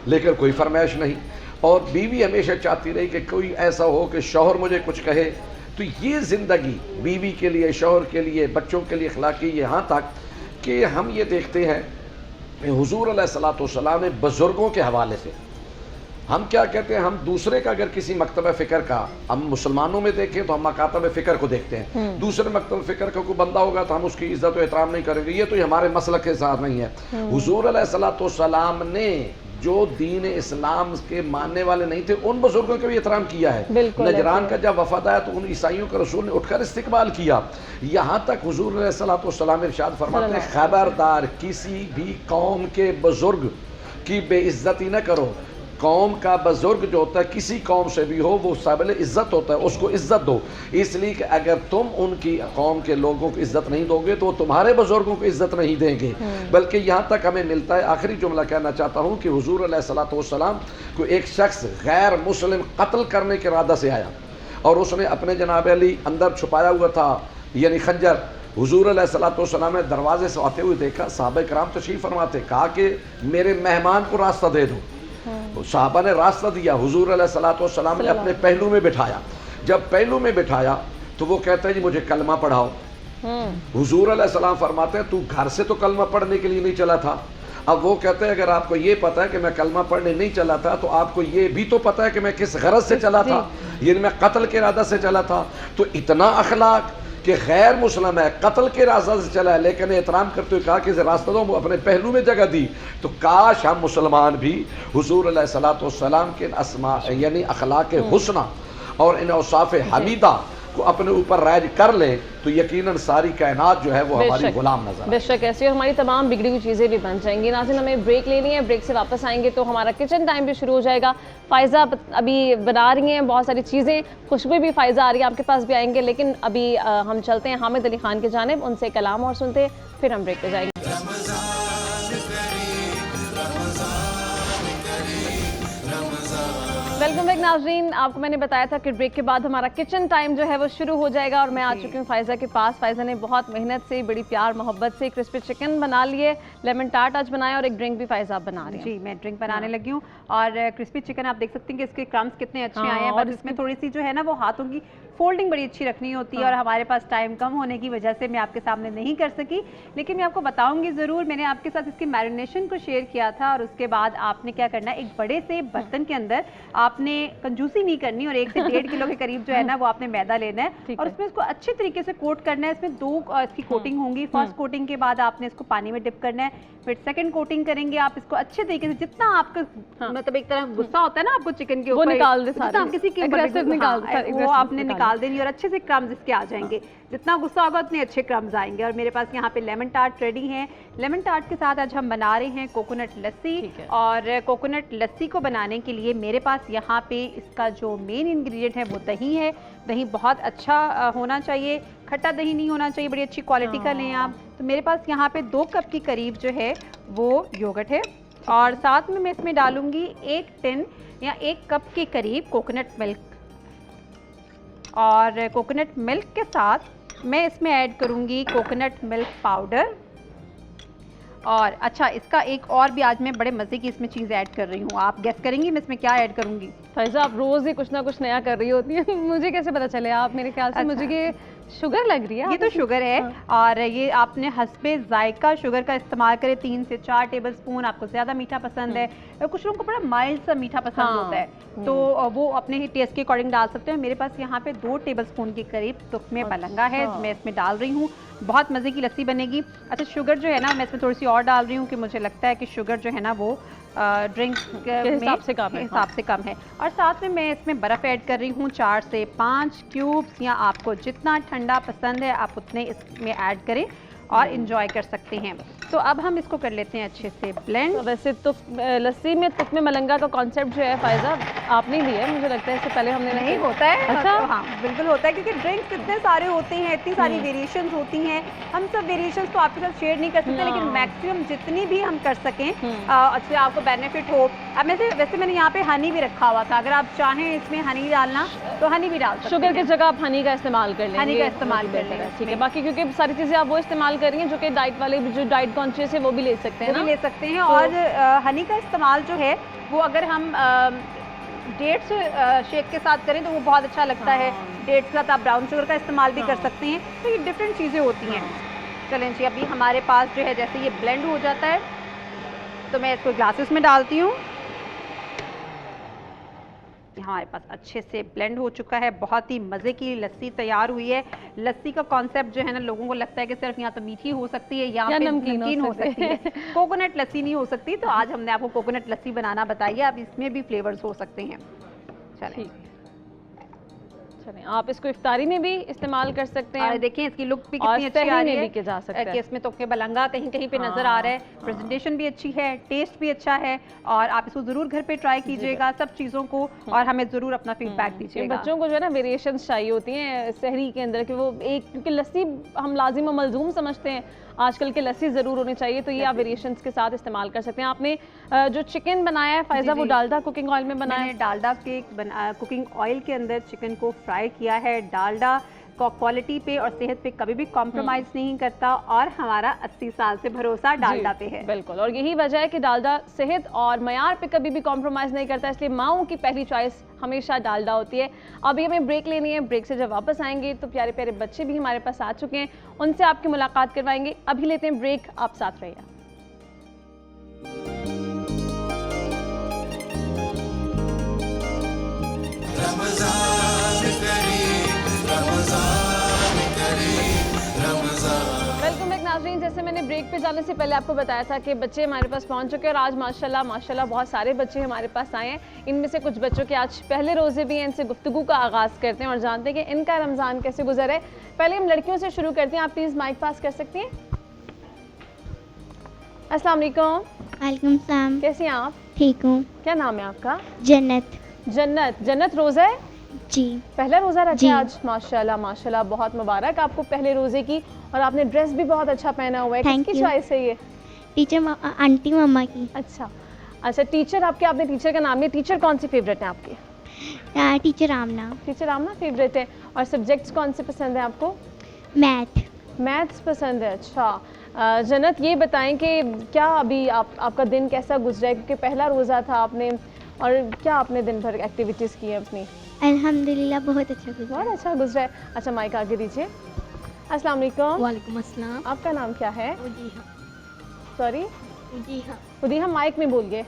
लेकिन कोई फरमाइश नहीं, और बीवी हमेशा चाहती रही कि कोई ऐसा हो कि शौहर मुझे कुछ कहे। तो ये ज़िंदगी बीवी के लिए, शौहर के लिए, बच्चों के लिए अखलाकी, यहाँ तक कि हम ये देखते हैं हुजूर अलैहिस्सलातु वस्सलाम ने बुज़ुर्गों के हवाले से, हम क्या कहते हैं, हम दूसरे का अगर किसी मकतब फ़िक्र का, हम मुसलमानों में देखें तो हम मकातब फ़िक्र को देखते हैं, दूसरे मकतब फ़िक्र का कोई बंदा होगा तो हम उसकी इज़्ज़त और एहतराम नहीं करेंगे, ये तो हमारे मसलक के साथ नहीं है। हुजूर अलैहिस्सलातु वस्सलाम ने जो दीन इस्लाम के मानने वाले नहीं थे उन बुजुर्गों का भी एहतराम किया है। नजरान का जब वफद आया तो उन ईसाइयों का रसूल ने उठकर इस्तिकबाल किया। यहाँ तक हुजूर अलैहिस्सलातु वस्सलाम इरशाद फरमाते हैं, खबरदार किसी भी कौम के बुजुर्ग की बेइज्जती न करो। कौम का बुजुर्ग जो होता है किसी कौम से भी हो वो काबिल इज़्ज़त होता है, उसको इज़्ज़त दो, इसलिए कि अगर तुम उनकी कौम के लोगों को इज़्ज़त नहीं दोगे तो वो तुम्हारे बुजुर्गों को इज़्ज़त नहीं देंगे। बल्कि यहाँ तक हमें मिलता है, आखिरी जुमला कहना चाहता हूँ कि हुजूर अलैहिस्सलातु वस्सलाम को एक शख्स गैर मुस्लिम कत्ल करने के इरादा से आया और उसने अपने जनाब अली अंदर छुपाया हुआ था यानी खंजर। हुजूर अलैहिस्सलातु वस्सलाम ने दरवाजे से आते हुए देखा, सहाबा कराम तशरीफ़ फरमाते, कहा कि मेरे मेहमान को रास्ता दे दो। साहबा ने रास्ता दिया, हुजूर अलैहिस्सलातु वस्सलाम ने अपने पहलू में बिठाया। जब पहलू में बिठाया तो वो कहते हैं जी मुझे कलमा पढ़ाओ। हुजूर अलैहिस्सलाम फरमाते हैं तू घर से तो कलमा पढ़ने के लिए नहीं चला था। अब वो कहते हैं अगर आपको ये पता है कि मैं कलमा पढ़ने नहीं चला था तो आपको ये भी तो पता है कि मैं किस गरज से चला था, यानी मैं कत्ल के इरादा से चला था। तो इतना अखलाक कि गैर मुस्लिम है, कत्ल के रास्ते से चला है, लेकिन एहतराम करते हुए कहा कि रास्ता दो, अपने पहलू में जगह दी। तो काश हम मुसलमान भी हुजूर अलैहिस्सलातु वस्सलाम के अस्मा यानी अखलाक हुस्ना और इन औसाफ हमीदा को अपने ऊपर राज कर ले तो यकीनन सारी कायनात जो है वो हमारी गुलाम नजर। बेशक ऐसी और हमारी तमाम बिगड़ी हुई चीज़ें भी बन जाएंगी। नाज़रीन हमें ब्रेक लेनी है, ब्रेक से वापस आएंगे तो हमारा किचन टाइम भी शुरू हो जाएगा। फ़ायज़ा अभी बना रही हैं बहुत सारी चीज़ें, खुशबू भी फ़ायज़ा आ रही है, आपके पास भी आएंगे, लेकिन अभी हम चलते हैं हामिद अली खान की जानिब, उनसे कलाम और सुनते, फिर हम ब्रेक पे जाएंगे। वेलकम बैक नाज़रीन, आपको मैंने बताया था कि ब्रेक के बाद हमारा किचन टाइम जो है वो शुरू हो जाएगा और मैं आ चुकी हूँ फ़ाइज़ा के पास। फ़ाइज़ा ने बहुत मेहनत से, बड़ी प्यार मोहब्बत से क्रिस्पी चिकन बना लिए, लेमन टार्ट आज बनाया और एक ड्रिंक भी फ़ाइज़ा आप बना रही हैं। जी, मैं ड्रिंक बनाने लगी हूँ और क्रिस्पी चिकन आप देख सकते हैं कि इसके क्रम्स कितने अच्छे आए हैं, और बस इसमें थोड़ी सी जो है ना वो हाथों की फोल्डिंग बड़ी अच्छी रखनी होती है और हमारे पास टाइम कम होने की वजह से मैं आपके सामने नहीं कर सकी, लेकिन मैं आपको बताऊंगी ज़रूर। मैंने आपके साथ इसकी मैरिनेशन को शेयर किया था और उसके बाद आपने क्या करना है, एक बड़े से बर्तन के अंदर आपने कंजूसी नहीं करनी और 1 से 1.5 किलो के करीब जो है ना वो आपने मैदा लेना है और उसमें इसको अच्छे तरीके से कोट करना है। इसमें 2 इसकी कोटिंग होंगी। फर्स्ट कोटिंग के बाद आपने इसको पानी में डिप करना है, फिर सेकंड कोटिंग करेंगे आप इसको अच्छे तरीके से, जितना आपका मतलब एक तरह गुस्सा होता है ना आपको चिकन के ऊपर, वो निकाल दे सारे, आप किसी के ऊपर वो आपने निकाल देनी और अच्छे से क्रम्स इसके आ जाएंगे। जितना गुस्सा होगा उतने अच्छे क्रम्स आएंगे। और मेरे पास यहाँ पे लेमन टार्ट रेडी है। लेमन टार्ट के साथ आज हम बना रहे हैं कोकोनट लस्सी और कोकोनट लस्सी को बनाने के लिए मेरे पास यहाँ पे इसका जो मेन इंग्रेडिएंट है वो दही है। दही बहुत अच्छा होना चाहिए, खट्टा दही नहीं होना चाहिए, बड़ी अच्छी क्वालिटी का लें आप। तो मेरे पास यहाँ पे 2 कप के करीब जो है वो योगर्ट है और साथ में मैं इसमें डालूंगी 1 टिन या 1 कप के करीब कोकोनट मिल्क। और कोकोनट मिल्क के साथ मैं इसमें ऐड करूंगी कोकोनट मिल्क पाउडर। और अच्छा, इसका एक और भी आज मैं बड़े मज़े की इसमें चीज़ ऐड कर रही हूँ। आप गेस करेंगी मैं इसमें क्या ऐड करूँगी? फ़ाइज़ा आप रोज़ ही कुछ ना कुछ नया कर रही होती है, मुझे कैसे पता चले? आप मेरे ख्याल से मुझे ये शुगर लग रही है। ये तो शुगर है और ये आपने हस्बे जायका शुगर का इस्तेमाल करें। 3 से 4 टेबल स्पून। आपको ज़्यादा मीठा पसंद है, कुछ लोगों को बड़ा माइल्ड सा मीठा पसंद होता है तो वो अपने ही टेस्ट के अकॉर्डिंग डाल सकते हैं। मेरे पास यहाँ पे 2 टेबल स्पून के करीब तुफ़्मे बलंगा है, मैं इसमें डाल रही हूँ। बहुत मज़े की लस्सी बनेगी। अच्छा, शुगर जो है ना मैं इसमें थोड़ी सी और डाल रही हूँ कि मुझे लगता है कि शुगर जो है ना वो ड्रिंक के हिसाब से कम है। और साथ में मैं इसमें बर्फ़ ऐड कर रही हूँ 4 से 5 क्यूब्स, या आपको जितना ठंडा पसंद है आप उतने इसमें ऐड करें और इंजॉय कर सकते हैं। तो अब हम इसको कर लेते हैं अच्छे से ब्लेंड। तो वैसे तो लस्सी में तुफ़्मे मलंगा का कॉन्सेप्ट जो है फ़ाइज़ा आपने लिया है, मुझे लगता है इससे पहले हमने नहीं होता है। अच्छा, हाँ बिल्कुल होता है, क्योंकि ड्रिंक्स इतने सारे होते हैं, इतनी सारी वेरिएशंस होती हैं। हम सब वेरिएशंस तो आपके साथ शेयर नहीं कर सकते, लेकिन मैक्सिमम जितनी भी हम कर सकें अच्छे आपको बेनिफिट हो। अब वैसे मैंने यहाँ पे हनी भी रखा हुआ था, अगर आप चाहें इसमें हनी डालना तो हनी भी डाल सकते हैं। शुगर की जगह आप हनी का इस्तेमाल कर लें, हनी का इस्तेमाल कर लें, ठीक है। बाकी क्योंकि सारी चीज़ें आप वो इस्तेमाल कर रही हैं जो कि डाइट वाले, जो डाइट कॉन्शियस है वो भी ले सकते हैं ना? वो भी ले सकते हैं। और हनी का इस्तेमाल जो है वो अगर हम डेट्स शेक के साथ करें तो वो बहुत अच्छा लगता है। डेट्स के साथ आप ब्राउन शुगर का इस्तेमाल भी कर सकते हैं। तो ये डिफरेंट चीज़ें होती हैं। चलें जी, अभी हमारे पास जो है जैसे ये ब्लेंड हो जाता है तो मैं इसको ग्लासेस में डालती हूँ। हमारे पास अच्छे से ब्लेंड हो चुका है, बहुत ही मज़े की लस्सी तैयार हुई है। लस्सी का कॉन्सेप्ट जो है ना, लोगों को लगता है कि सिर्फ यहाँ तो मीठी हो सकती है या नमकीन हो सकती है, कोकोनट लस्सी नहीं हो सकती। तो आज हमने आपको कोकोनट लस्सी बनाना बताई है। अब इसमें भी फ्लेवर्स हो सकते हैं। चलिए आप इसको इफ्तारी में भी इस्तेमाल कर सकते हैं। देखिए इसकी लुक भी कितनी अच्छी आ रही है भी जा सकते हैं। इसमें तुफ़्मे बलंगा कहीं कहीं पे नजर आ रहा है, प्रेजेंटेशन भी अच्छी है, टेस्ट भी अच्छा है और आप इसको जरूर घर पे ट्राई कीजिएगा सब चीज़ों को और हमें जरूर अपना फीडबैक दीजिएगा। बच्चों को जो है ना वेरिएशंस चाहिए होती हैं सहरी के अंदर, कि वो एक, क्योंकि लस्सी हम लाजिम और मलजूम समझते हैं, आजकल के लस्सी ज़रूर होनी चाहिए, तो ये आप वेरिएशंस के साथ इस्तेमाल कर सकते हैं। आपने जो चिकन बनाया है फ़ाइज़ा वो डालडा कुकिंग ऑयल में बनाया है? डालडा के कुकिंग ऑयल के अंदर चिकन को फ्राई किया है। डालडा क्वालिटी पे और सेहत पे कभी भी कॉम्प्रोमाइज़ नहीं करता और हमारा 80 साल से भरोसा डालडा पे है। बिल्कुल, और यही वजह है कि डालडा सेहत और मयार पे कभी भी कॉम्प्रोमाइज़ नहीं करता, इसलिए माओं की पहली चॉइस हमेशा डालडा होती है। अभी हमें ब्रेक लेनी है, ब्रेक से जब वापस आएंगे तो प्यारे प्यारे बच्चे भी हमारे पास आ चुके हैं, उनसे आपकी मुलाकात करवाएंगे। अभी लेते हैं ब्रेक, आप साथ रहिए। वेलकम बैक नाज़रीन। जैसे मैंने ब्रेक पे जाने से पहले आपको बताया था कि बच्चे हमारे पास पहुंच चुके हैं और आज माशाल्लाह बहुत सारे बच्चे हमारे पास आए हैं। इनमें से कुछ बच्चों के आज पहले रोज़े भी हैं, इनसे गुफ्तगू का आगाज़ करते हैं और जानते हैं कि इनका रमज़ान कैसे गुजरा है। पहले हम लड़कियों से शुरू करते हैं। आप प्लीज़ माइक पास कर सकती हैं। अस्सलाम वालेकुम। वालेकुम सलाम। कैसी हैं आप? ठीक हूँ। क्या नाम है आपका? जन्नत। जन्नत रोज़ा है? जी। पहला रोज़ा रखा है आज? माशाल्लाह बहुत मुबारक आपको पहले रोज़े की। और आपने ड्रेस भी बहुत अच्छा पहना हुआ है, किसकी चॉइस है ये? टीचर आंटी मम्मा की। अच्छा टीचर आपके, आपने टीचर का नाम लिया, टीचर कौन सी फेवरेट है आपकी? टीचर आमना। टीचर आमना फेवरेट है। और सब्जेक्ट्स कौन से पसंद हैं आपको? मैथ। मैथ्स पसंद है। अच्छा जन्नत ये बताएं कि क्या अभी आपका दिन कैसा गुजरा है, क्योंकि पहला रोज़ा था आपने, और क्या आपने दिन भर एक्टिविटीज़ की हैं अपनी? अल्हम्दुलिल्लाह बहुत अच्छा गुजरा। बहुत अच्छा गुजरा है। अच्छा माइक आगे दीजिए। अस्सलाम वालेकुम। वालेकुम अस्सलाम। आपका नाम क्या है? उजीहा। सॉरी उजीहा। उदीहा, माइक में बोलिए।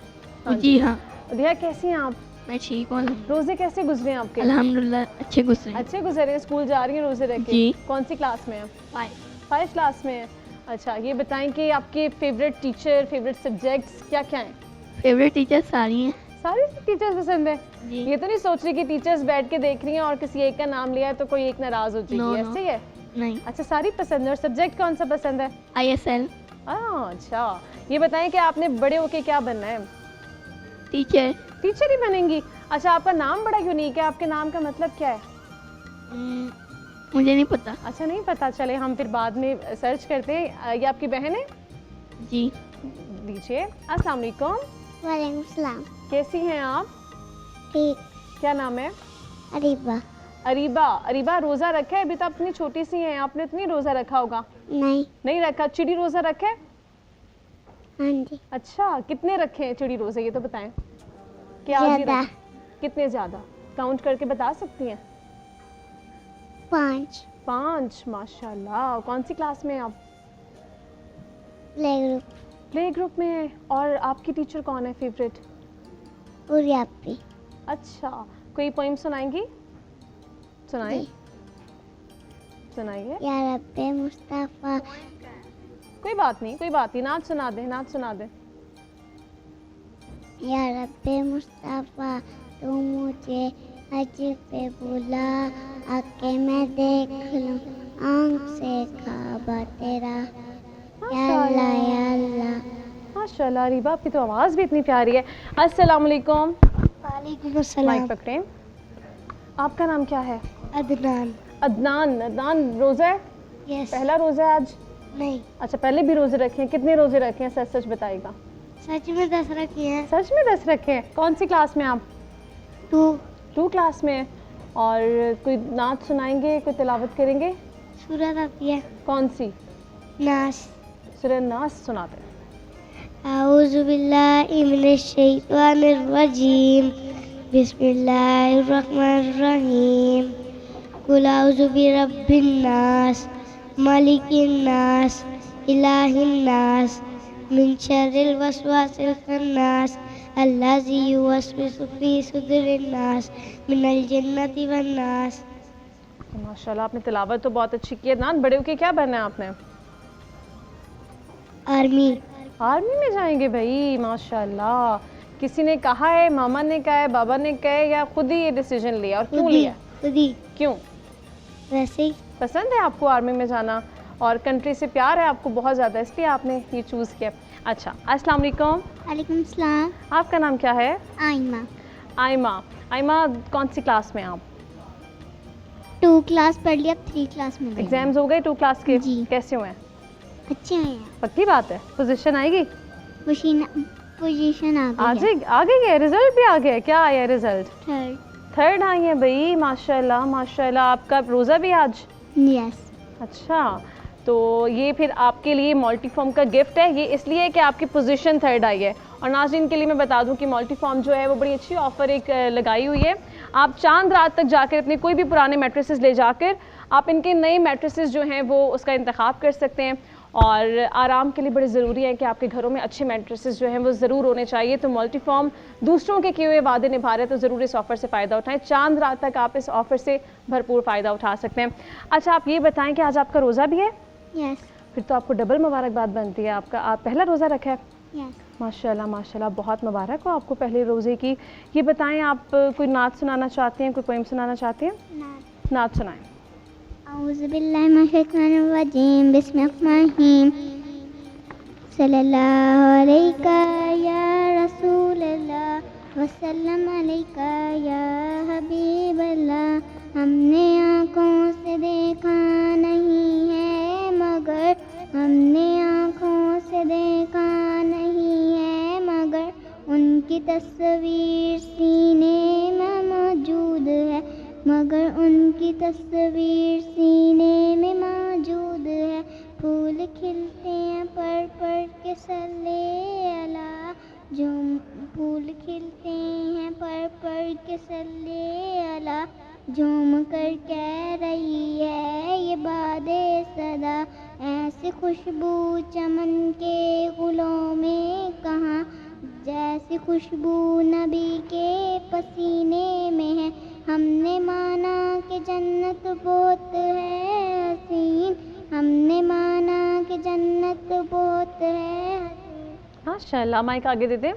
उजीहा। उदीहा कैसी हैं आप? मैं ठीक हूँ। रोज़े कैसे गुजरे हैं आपके? अल्हम्दुलिल्लाह अच्छे गुजरे। अच्छे गुजरे हैं। स्कूल जा रही हैं रोज़े रख के? जी। कौन सी क्लास में हैं? 5 क्लास में हैं। अच्छा ये बताएं कि आपके फेवरेट टीचर, फेवरेट सब्जेक्ट्स क्या क्या हैं? फेवरेट टीचर सारी हैं। सारे टीचर्स पसंद है? जी। ये तो नहीं सोच रही कि टीचर्स बैठ के देख रही हैं और किसी एक का नाम लिया है तो कोई एक नाराज़ हो No, जाएगी, no. ऐसे ही है? नहीं। अच्छा सारी पसंद है। और सब्जेक्ट कौन सा पसंद है? ISL। अच्छा ये बताएं कि आपने बड़े होके क्या बनना है? टीचर। टीचर ही बनेंगी। अच्छा आपका नाम बड़ा यूनिक है, आपके नाम का मतलब क्या है? मुझे नहीं पता। अच्छा नहीं पता, चले हम फिर बाद में सर्च करते हैं। ये आपकी बहन है? जी। दीजिए। अस्सलाम वालेकुम। वालेकुम सलाम। कैसी हैं आप? ठीक। क्या नाम है? अरीबा। अरीबा। अरीबा रोज़ा रखा है? अभी तो आप इतनी छोटी सी हैं, आपने तो नहीं रोज़ा रखा होगा? नहीं रखा। चिड़ी रोज़ा रखा है? हाँ जी। अच्छा कितने रखे हैं चिड़ी रोज़े, ये तो बताएं। क्या आज ही ज़्यादा। कितने ज़्यादा काउंट करके बता सकती हैं? 5 माशाल्लाह। कौन सी क्लास में हैं आप? प्ले ग्रुप में है। और आपकी टीचर कौन है फेवरेट? उरियापी। अच्छा कोई पोइम सुनाएंगी? सुनाएं। जी। सुनाइए। या रब्बे मुस्तफ़ा। कोई बात नहीं, नाच सुना दें। या रब्बे मुस्तफ़ा तू मुझे हज पे बुला, आके मैं देख लूं आँख से खाबा तेरा। या अल्लाह या अल्लाह। माशाल्लाह रीबा आपकी तो आवाज़ भी इतनी प्यारी है। अस्सलाम वालेकुम। वालेकुम माइक अस्सलाम। पकड़ें। आपका नाम क्या है? अदनान। अदनान रोज़ा है? यस। पहला रोज़ा है आज? नहीं, अच्छा पहले भी रोज़े रखे हैं? कितने रोज़े रखे हैं सच बताइएगा। सच में 10 रखी है। सच में 10 रखे हैं? कौन सी क्लास में आप? 2 क्लास में। और कोई नात सुनाएंगे, कोई तिलावत करेंगे? सूरह रबिया। कौन सी? नास। सूरह नास सुनाते हैं। आऊज़ु बिल्लाहि मिनश शैतानिर रजीम। बिस्मिल्लाहिर रहमानिर रहीम। कुल आऊज़ु बिरब्बिन नास, मालिकिन नास, इलाहिन नास, मिन शर्रिल वसवासिल खन्नास, अल्लज़ी युवस्विसु फ़ी सुदुरिन नास, मिनल जिन्नति वन नास। माशाल्लाह आपने तिलावत तो बहुत अच्छी की है। नान बड़े होके क्या बनना है आपने? आर्मी में जाएंगे भाई, माशाल्लाह। किसी ने कहा है, मामा ने कहा है, बाबा ने कहा है, या खुद ही ये डिसीजन लिया? और क्यों लिया? क्यों? वैसे ही पसंद है आपको आर्मी में जाना और कंट्री से प्यार है आपको बहुत ज़्यादा, इसलिए आपने ये चूज़ किया। अच्छा अस्सलाम वालेकुम। वालेकुम सलाम। आपका नाम क्या है? आइमा। आइमा कौन सी क्लास में आप? 2 क्लास पढ़ लिया, 3 क्लास में। एग्जाम्स हो गए 2 क्लास के? जी। कैसे हुए? अच्छे हैं। पक्की बात है? पोजीशन आएगी? पोजीशन आ गई है। रिजल्ट भी आ गया है? क्या आया रिजल्ट? 3rd। आई है भाई, माशाल्लाह माशाल्लाह। आपका रोज़ा भी आज? यस। अच्छा तो ये फिर आपके लिए मल्टीफॉर्म का गिफ्ट है। ये इसलिए कि आपकी पोजीशन 3rd आई है। और नाज़रीन के लिए मैं बता दूं कि मल्टीफॉर्म जो है वो बड़ी अच्छी ऑफ़र एक लगाई हुई है। आप चांद रात तक जाकर अपने कोई भी पुराने मैट्रेसेस ले जाकर आप इनके नए मैट्रेसेस जो हैं वो उसका इंतखाब कर सकते हैं। और आराम के लिए बड़े ज़रूरी है कि आपके घरों में अच्छे मैट्रेसेस जो हैं वो ज़रूर होने चाहिए। तो मल्टीफॉर्म दूसरों के किए हुए वादे निभा रहे हैं, तो ज़रूर इस ऑफ़र से फ़ायदा उठाएं। चांद रात तक आप इस ऑफ़र से भरपूर फ़ायदा उठा सकते हैं। अच्छा आप ये बताएं कि आज आपका रोज़ा भी है? यस। फिर तो आपको डबल मुबारकबाद बनती है। आपका आप पहला रोज़ा रखा है? यस। माशाल्लाह माशाल्लाह, बहुत मुबारक हो आपको पहले रोज़े की। ये बताएं आप कोई नात सुनाना चाहते हैं, कोई पोइम सुनाना चाहते हैं? नात सुनाएं। आऊज़ु बिल्लाहि मिनश शैतानिर रजीम। बिस्मिल्लाहिर्रहमानिर्रहीम। सल्लल्लाहु अलैका या रसूलल्लाह वसल्लम अलैका या हबीबल्लाह। हमने आँखों से देखा नहीं है मगर, हमने आँखों से देखा नहीं है मगर, उनकी तस्वीर सीने में मौजूद تصویر سینے میں موجود ہے. پھول کھلتے ہیں پر پر کے صلی علی. پھول کھلتے ہیں پر پر کے صلی علی. جھوم کر کہہ رہی ہے یہ باد صدا. ایسی خوشبو چمن کے گلوں میں کہاں. جیسی خوشبو نبی کے پسینے میں ہے. ہم نے مانا کہ جنت بہت ہے حسین. ہم نے مانا کہ جنت بہت ہے حسین. ماشاء اللہ. مائک آگے دے دیں.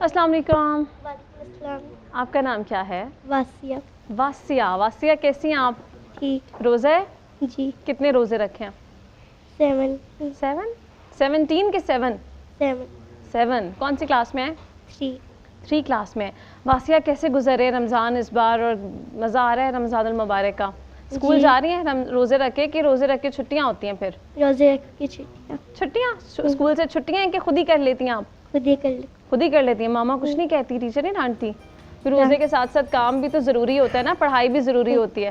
السلام علیکم. وعلیکم السلام. آپ کا نام کیا ہے؟ واسیہ. واسیہ. واسیہ کیسی ہیں آپ؟ ٹھیک. روزہ ہے؟ جی. کتنے روزے رکھے ہیں؟ 7. 17 کے 7؟ 7. کون سی کلاس میں ہیں؟ 3. کلاس میں. واسیہ کیسے گزرے رمضان اس بار اور مزہ آ رہا ہے رمضان المبارک کا؟ اسکول جا رہی ہیں روزے رکھ کے کہ روزے رکھ کے چھٹیاں ہوتی ہیں پھر؟ روزے رکھ کے چھٹیاں. چھٹیاں اسکول سے چھٹیاں ہیں کہ خود ہی کر لیتی ہیں آپ؟ خود ہی کر لیتی ہیں. ماما کچھ نہیں کہتی؟ ٹیچر نہیں ڈانٹتی؟ پھر روزے کے ساتھ ساتھ کام بھی تو ضروری ہوتا ہے نا, پڑھائی بھی ضروری ہوتی ہے.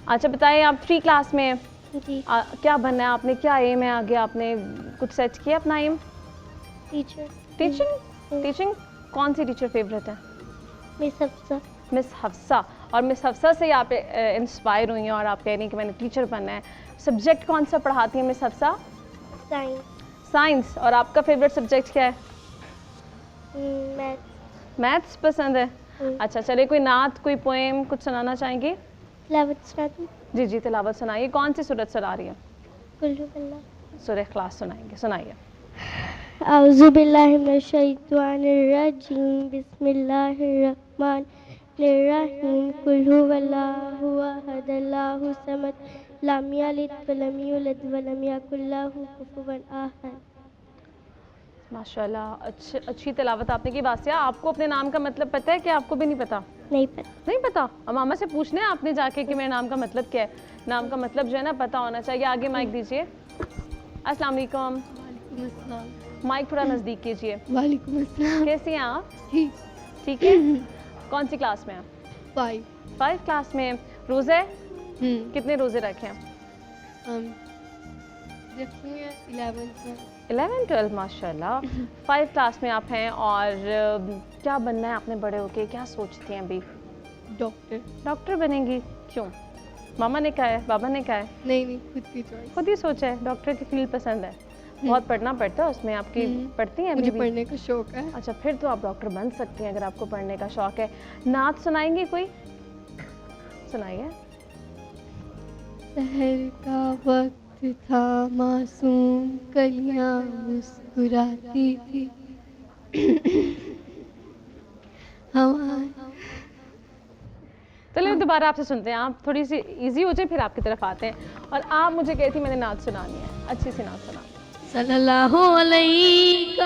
اچھا بتائیں, آپ 3 کلاس میں ہیں, جی. کیا بننا ہے آپ نے, کیا ایم ہے آگے, آپ نے کچھ سیٹ کیا اپنا ایم؟ ٹیچنگ. کون سی ٹیچر فیوریٹ ہے؟ مس حفصہ. مس حفصہ. اور مس حفصہ سے آپ انسپائر ہوئی ہیں اور آپ کہہ رہی ہیں کہ میں نے ٹیچر بننا ہے. سبجیکٹ کون سا پڑھاتی ہیں مس حفصہ؟ سائنس. اور آپ کا فیوریٹ سبجیکٹ کیا ہے؟ میتھس پسند ہے. اچھا چلے, کوئی نعت, کوئی پوئم کچھ سنانا چاہیں گی؟ تلاوت سناتی. جی جی تلاوت سنائیے. کون سی سورت سنا رہی ہیں؟ قل هو اللہ. سورہ اخلاص سنائیں گے, سنائیے. اعوذ باللہ من الشیطان الرجیم. بسم اللہ الرحمن الرحیم. قل هو اللہ احد اللہ الصمد لم یلد ولم یولد ولم یکن لہ کفوا احد. ماشاء اللہ, اچھی تلاوت آپ نے کی. واسیہ, آپ کو اپنے نام کا مطلب پتہ ہے کہ آپ کو بھی نہیں پتا؟ نہیں پتا. اب ماما سے پوچھنا ہے آپ نے جا کے کہ میرے نام کا مطلب کیا ہے. نام کا مطلب جو ہے نا پتہ ہونا چاہیے. آگے مائک دیجیے. السلام علیکم. مائک تھوڑا نزدیک کیجیے. وعلیکم السلام. کیسی ہیں آپ؟ ٹھیک ہے. کون سی کلاس میں ہیں؟ 5 کلاس میں. روزے کتنے روزے رکھے ہیں؟ 11 12 ماشاء اللہ. 5 کلاس میں آپ ہیں. اور کیا بننا ہے آپ نے بڑے ہو کے, کیا سوچتی ہیں ابھی؟ ڈاکٹر بنیں گی. کیوں؟ ماما نے کہا ہے, بابا نے کہا ہے؟ نہیں, خود کی چوائس. خود ہی سوچا ہے. ڈاکٹر کی فیلڈ پسند ہے. بہت پڑھنا پڑتا ہے اس میں. آپ کی پڑھتی ہیں؟ مجھے پڑھنے کا شوق ہے. اچھا پھر تو آپ ڈاکٹر بن سکتی ہیں اگر آپ کو پڑھنے کا شوق ہے. نعت سنائیں گی کوئی؟ سنائیے. سحر کا وقت تھا معصوم کلیاں مسکراتی تھی. چلیے دوبارہ آپ سے سنتے ہیں. آپ تھوڑی سی ایزی ہو جائے پھر آپ کی طرف آتے ہیں. اور آپ مجھے کہتی تھی میں نے نعت سنانی ہے, اچھی سی نعت سنانی. صلی اللہ علیہ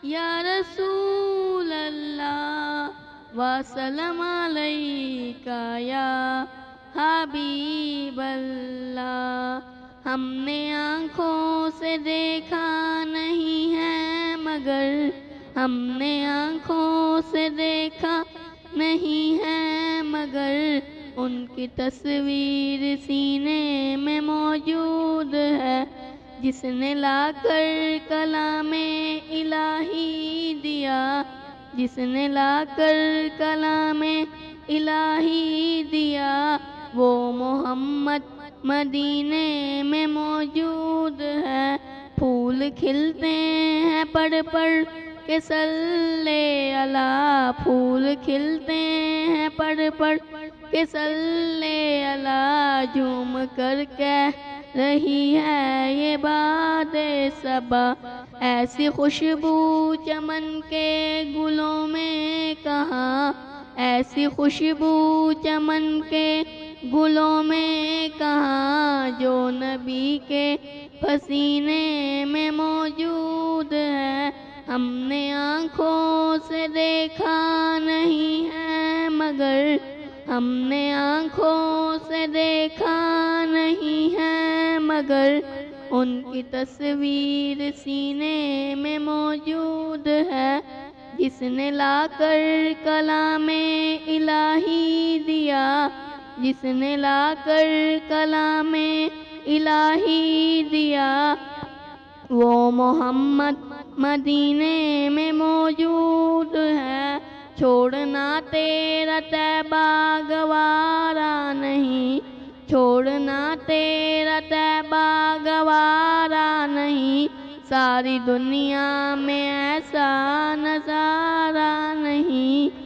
یا رسول اللہ وسلم علیکہ یا حبیب اللہ. ہم نے آنکھوں سے دیکھا نہیں ہے مگر, ہم نے آنکھوں سے دیکھا نہیں ہے مگر, ان کی تصویر سینے میں موجود ہے. جس نے لا کر کلام الہی دیا, جس نے لا کر کلام الہی دیا, وہ محمد مدینے میں موجود ہے. پھول کھلتے ہیں پڑھ پڑھ کے صلی علی, پھول کھلتے ہیں پڑھ پڑھ کے صلی علی. جھوم کر کہہ رہی ہے یہ باد صبا, ایسی خوشبو چمن کے گلوں میں کہاں, ایسی خوشبو چمن کے گلوں میں کہاں, جو نبی کے پسینے میں موجود ہے. ہم نے آنکھوں سے دیکھا نہیں ہے مگر, ہم نے آنکھوں سے دیکھا نہیں ہے مگر, ان کی تصویر سینے میں موجود ہے. جس نے لا کر کلام الہی دیا، جس نے لا کر کلام الہی دیا، وہ محمد مدینے میں موجود ہے، چھوڑنا تیرا طیبہ گوارا نہیں، چھوڑنا تیرا طیبہ گوارا نہیں، ساری دنیا میں ایسا نظارہ نہیں،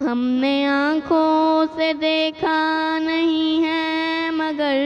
ہم نے آنکھوں سے دیکھا نہیں ہے مگر،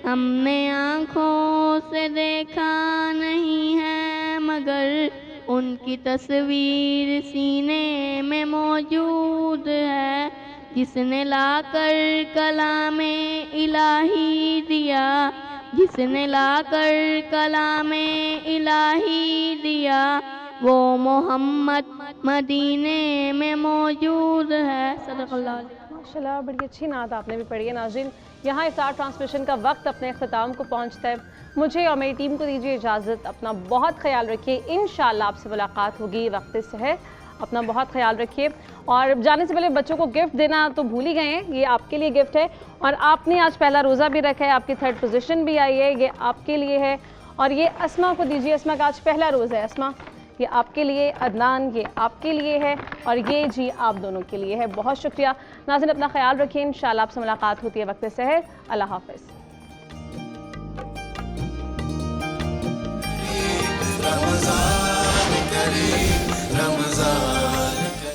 ہم نے آنکھوں سے دیکھا نہیں ہے مگر، ان کی تصویر سینے میں موجود ہے، جس نے لا کر کلام الہی دیا، جس نے لا کر کلام الہی دیا، وہ محمد مدینے میں موجود ہے۔ صدق اللہ علیہ۔ ماشاءاللہ بڑی اچھی نعت آپ نے بھی پڑھی ہے۔ ناظرین یہاں افطار ٹرانسمیشن کا وقت اپنے اختتام کو پہنچتا ہے، مجھے اور میری ٹیم کو دیجیے اجازت، اپنا بہت خیال رکھیے، انشاءاللہ آپ سے ملاقات ہوگی وقت سحر، اپنا بہت خیال رکھیے، اور جانے سے پہلے بچوں کو گفٹ دینا تو بھول ہی گئے ہیں، یہ آپ کے لیے گفٹ ہے، اور آپ نے آج پہلا روزہ بھی رکھا ہے، آپ کی 3rd پوزیشن بھی آئی ہے، یہ آپ کے لیے ہے، اور یہ اسما کو دیجیے، اسما کا آج پہلا روزہ ہے، اسما یہ آپ کے لیے، عدنان یہ آپ کے لیے ہے، اور یہ جی آپ دونوں کے لیے ہے۔ بہت شکریہ ناظرین، اپنا خیال رکھیے، انشاءاللہ آپ سے ملاقات ہوتی ہے وقت سحر۔ اللہ حافظ۔